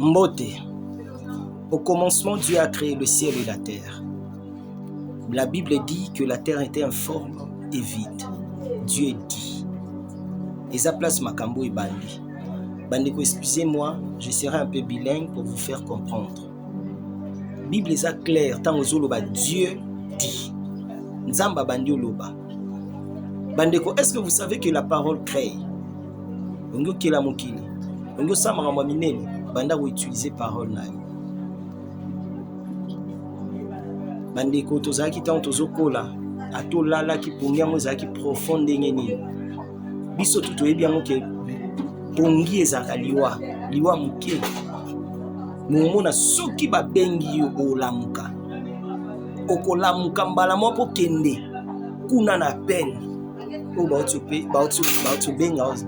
Mbote. Au commencement, Dieu a créé le ciel et la terre. La Bible dit que la terre était informe et vide. Dieu dit. Et ça place Makambo et Bandi. Bandeko, excusez-moi, je serai un peu bilingue pour vous faire comprendre. Bible est claire, tant aux oloba, Dieu dit. Nzamba Bandi oloba. Bandeko, est-ce que vous savez que la parole crée? Ongo kila mokili. Ongo samara mwaminene. Banda ou utiliser parole na. Bandeko tozaki tant tozokola. Atolala ki pongiango zaki profonde ngeni. Biso tutoyebi yango ke pongi ezaka liwa muke. Momona soki babengi yo olamuka. Okolamuka mbala moko kende. Kuna na peine.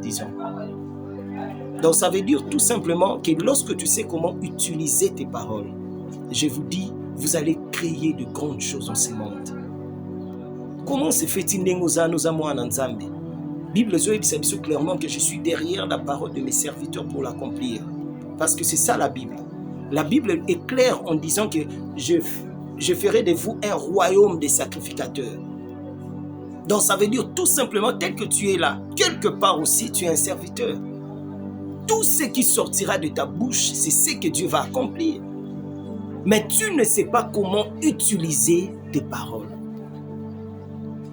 Disons. Donc ça veut dire tout simplement que lorsque tu sais comment utiliser tes paroles, je vous dis, vous allez créer de grandes choses dans ce monde. Comment se fait-il que Bible dit clairement que je suis derrière la parole de mes serviteurs pour l'accomplir. Parce que c'est ça la Bible. La Bible est claire en disant que je ferai de vous un royaume de sacrificateurs. Donc ça veut dire tout simplement, tel que tu es là, quelque part aussi tu es un serviteur. Tout ce qui sortira de ta bouche, c'est ce que Dieu va accomplir. Mais tu ne sais pas comment utiliser tes paroles.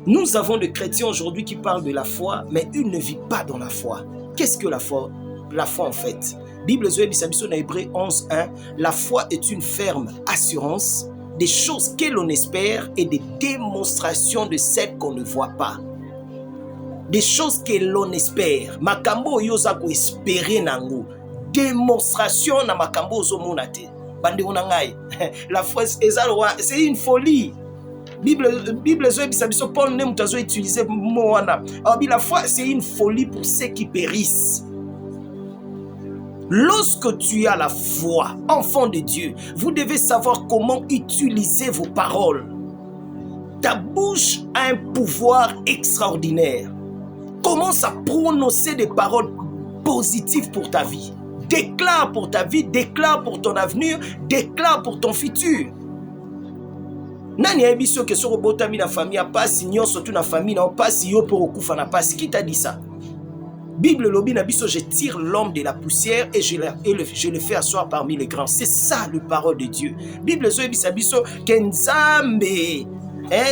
Nous avons des chrétiens aujourd'hui qui parlent de la foi, mais ils ne vivent pas dans la foi. Qu'est-ce que la foi? La foi en fait. Bible Zoé Bissabiso dans Hébreu 11:1, la foi est une ferme assurance des choses que l'on espère et des démonstrations de celles qu'on ne voit pas. Des choses que l'on espère. Makambo yoza ko espérer nango. Démonstration na makambo zo monate. Bande onangai. La foi c'est une folie. Bible zo bisabiso Paul ne mutazo utiliser mot wana. La foi c'est une folie pour ceux qui périssent. Lorsque tu as la foi, enfant de Dieu, vous devez savoir comment utiliser vos paroles. Ta bouche a un pouvoir extraordinaire. Commence à prononcer des paroles positives pour ta vie. Déclare pour ta vie, déclare pour ton avenir, déclare pour ton futur. Nani a émission que sur robotami na famille a pas signon surtout na famille na pas si yo pour okufa na pas qui t'a dit ça? Bible lobi na biso je tire l'homme de la poussière et je le fais asseoir parmi les grands. C'est ça le parole de Dieu. Bible zo ebisa biso kenzambe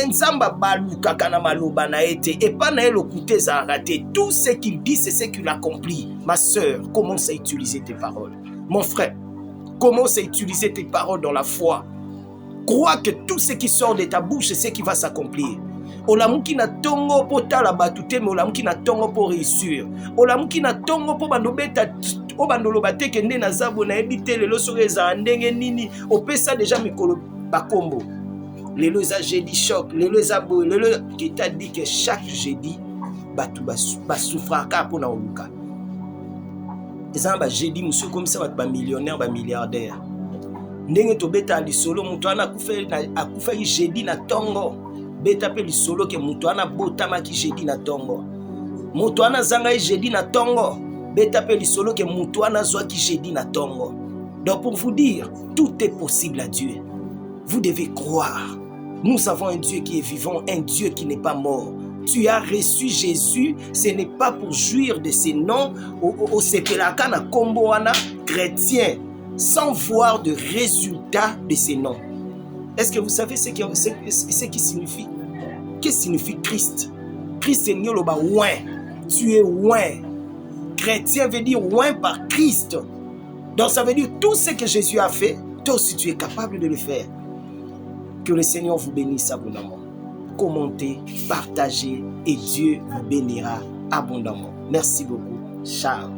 Nzamba baluka kana maloba na ete et pas na elokute za raté. Tout ce qu'il dit c'est ce qu'il accomplit. Ma sœur, commence à utiliser tes paroles. Mon frère, commence à utiliser tes paroles dans la foi. Crois que tout ce qui sort de ta bouche c'est ce qui va s'accomplir. Olamuki na tongo po tala batute mais olamuki na tongo po réussir. Olamuki na tongo po bandobeta o bandolo bateke nde na zabo na ebite lelo soreza ndenge nini opesa déjà mikolo bakombo. Lelo za jeudi choc, lelo za bo, lelo qui t'a dit que chaque jeudi batu basouffraka po na oluka. Ezamba jeudi monsieur comme ça ba millionnaire ba milliardaire. Ndenge to beta lisolo mutu ana akufa jeudi na tongo. Beta pe lisolo ke mutu ana botama ki jeudi na tongo. Mutu ana zanga jeudi na tongo. Beta pe lisolo ke mutu ana zwa ki jeudi na tongo. Donc pour vous dire, tout est possible à Dieu. Vous devez croire. Nous avons un Dieu qui est vivant, un Dieu qui n'est pas mort. Tu as reçu Jésus, ce n'est pas pour jouir de ses noms au sepelaka na kombo wana chrétien sans voir de résultat de ces noms. Est-ce que vous savez ce qui signifie? Qu'est-ce que signifie Christ? Christ est nyoloba ouin. Tu es ouin. Chrétien veut dire ouin par Christ. Donc ça veut dire tout ce que Jésus a fait, toi aussi tu es capable de le faire. Que le Seigneur vous bénisse abondamment. Commentez, partagez et Dieu vous bénira abondamment. Merci beaucoup. Ciao.